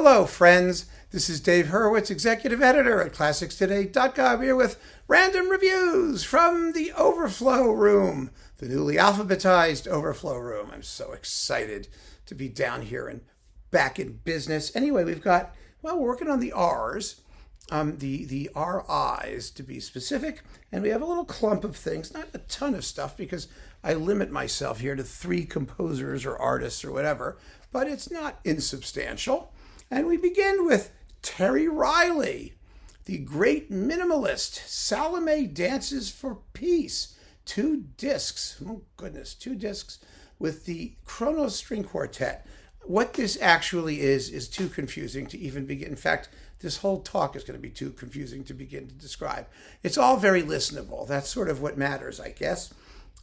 Hello, friends. This is Dave Hurwitz, executive editor at ClassicsToday.com, here with random reviews from the Overflow Room, the newly alphabetized Overflow Room. I'm so excited to be down here and back in business. Anyway, we're working on the R's, the RIs to be specific, and we have a little clump of things, not a ton of stuff because I limit myself here to 3 composers or artists or whatever, but it's not insubstantial. And we begin with Terry Riley, the great minimalist. Salome Dances for Peace. 2 discs. Oh, goodness. 2 discs with the Kronos String Quartet. What this actually is too confusing to even begin. In fact, this whole talk is going to be too confusing to begin to describe. It's all very listenable. That's sort of what matters, I guess.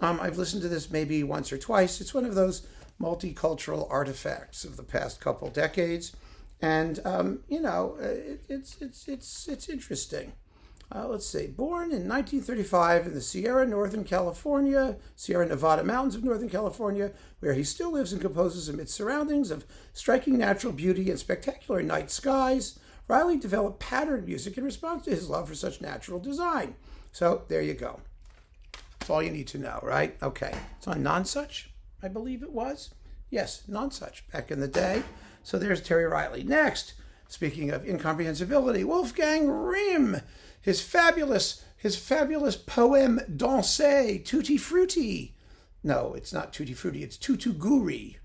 I've listened to this maybe once or twice. It's one of those multicultural artifacts of the past couple decades. And, it's interesting. Let's see. Born in 1935 in the Sierra Nevada mountains of Northern California, where he still lives and composes amid surroundings of striking natural beauty and spectacular night skies, Riley developed patterned music in response to his love for such natural design. So there you go. That's all you need to know, right? Okay. It's on Nonsuch, I believe it was. Yes, Nonsuch, back in the day. So there's Terry Riley. Next, speaking of incomprehensibility, Wolfgang Rihm, his fabulous poem Danse, Tutti Frutti. No, it's not Tutti Frutti, it's Tutu Guri.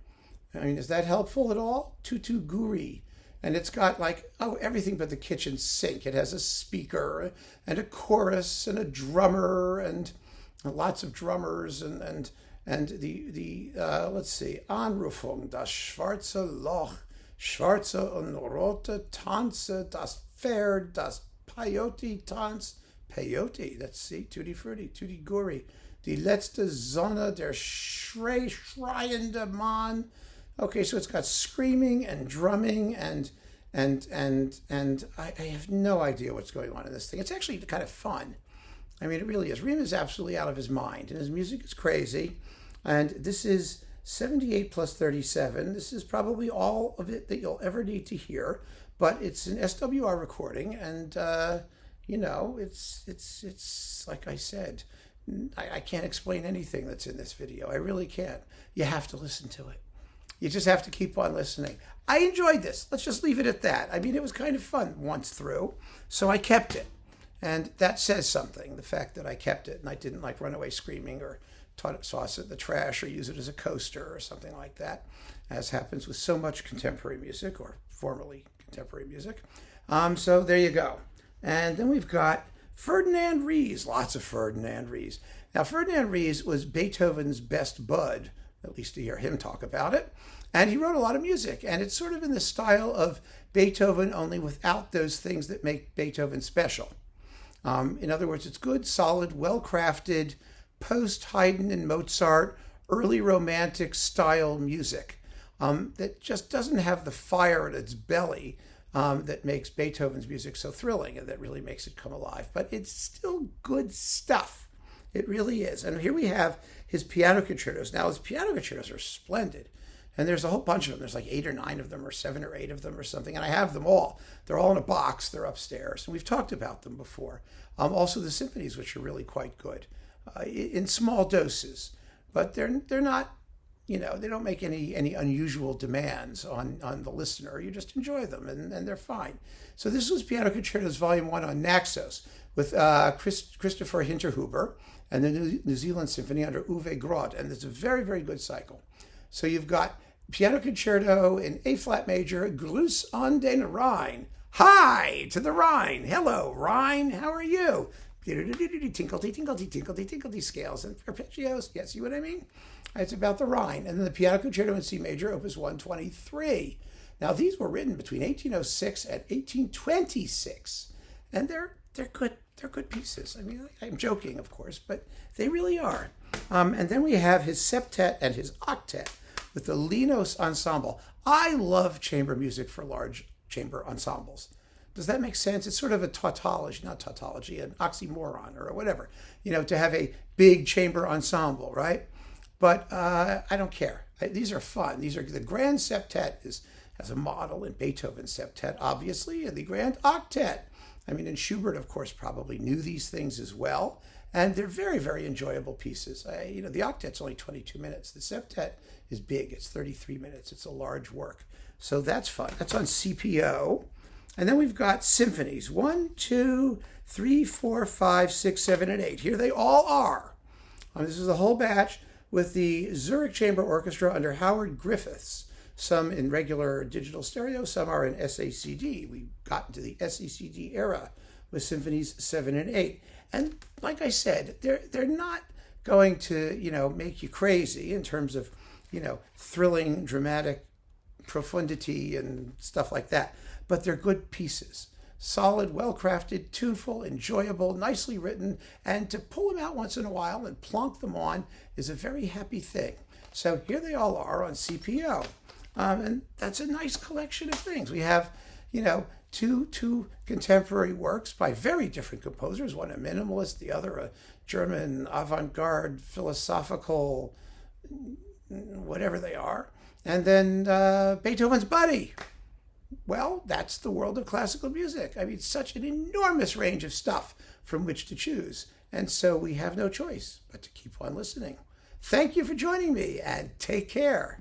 I mean, is that helpful at all? Tutu Guri. And it's got everything but the kitchen sink. It has a speaker and a chorus and a drummer and lots of drummers and the let's see, Anrufung, das schwarze Loch, schwarze und rote Tanze, das Pferd, das Peyote Tanz, Peyote, let's see, Tutti Frutti, Tutti Guri, die letzte Sonne, der schreiende Mann. Okay, so it's got screaming and drumming and I have no idea what's going on in this thing. It's actually kind of fun. I mean, it really is. Rihm is absolutely out of his mind, and his music is crazy. And this is 78 plus 37. This is probably all of it that you'll ever need to hear, but it's an SWR recording, and it's like I said, I can't explain anything that's in this video. I really can't. You have to listen to it. You just have to keep on listening. I enjoyed this. Let's just leave it at that. I mean, it was kind of fun once through, so I kept it. And that says something, the fact that I kept it and I didn't run away screaming or toss it in the trash or use it as a coaster or something like that, as happens with so much contemporary music or formerly contemporary music. So there you go. And then we've got Ferdinand Ries, lots of Ferdinand Ries. Now, Ferdinand Ries was Beethoven's best bud, at least to hear him talk about it. And he wrote a lot of music, and it's sort of in the style of Beethoven, only without those things that make Beethoven special. In other words, it's good, solid, well-crafted, post-Haydn and Mozart, early romantic style music that just doesn't have the fire in its belly that makes Beethoven's music so thrilling and that really makes it come alive. But it's still good stuff. It really is. And here we have his piano concertos. Now, his piano concertos are splendid. And there's a whole bunch of them. There's 8 or 9 of them or 7 or 8 of them or something. And I have them all. They're all in a box. They're upstairs. And we've talked about them before. Also the symphonies, which are really quite good in small doses. But they're not, they don't make any unusual demands on the listener. You just enjoy them and they're fine. So this was Piano Concertos Volume 1 on Naxos with Christopher Hinterhuber and the New Zealand Symphony under Uwe Groth. And it's a very, very good cycle. So you've got Piano Concerto in A-flat major, Gruß an den Rhein. Hi to the Rhine. Hello, Rhine. How are you? Tinklety, tinklety, tinklety, tinklety scales and arpeggios. Yeah, see what I mean? It's about the Rhine. And then the Piano Concerto in C major, Opus 123. Now, these were written between 1806 and 1826. And they're good. They're good pieces. I mean, I'm joking, of course, but they really are. And then we have his septet and his octet with the Linos Ensemble. I love chamber music for large chamber ensembles. Does that make sense? It's sort of a tautology, not tautology, an oxymoron or whatever, to have a big chamber ensemble, right? But I don't care. These are fun. These are the Grand Septet as a model in Beethoven's septet, obviously, and the grand octet. I mean, and Schubert, of course, probably knew these things as well. And they're very, very enjoyable pieces. The octet's only 22 minutes. The septet is big. It's 33 minutes. It's a large work. So that's fun. That's on CPO. And then we've got symphonies. 1, 2, 3, 4, 5, 6, 7, and 8. Here they all are. This is the whole batch with the Zurich Chamber Orchestra under Howard Griffiths. Some in regular digital stereo, some are in SACD. We got into the SACD era with Symphonies 7 and 8. And like I said, they're not going to, make you crazy in terms of, thrilling, dramatic profundity and stuff like that. But they're good pieces. Solid, well-crafted, tuneful, enjoyable, nicely written, and to pull them out once in a while and plonk them on is a very happy thing. So here they all are on CPO. And that's a nice collection of things. We have, two contemporary works by very different composers, one a minimalist, the other a German avant-garde, philosophical, whatever they are. And then Beethoven's buddy. Well, that's the world of classical music. I mean, such an enormous range of stuff from which to choose. And so we have no choice but to keep on listening. Thank you for joining me, and take care.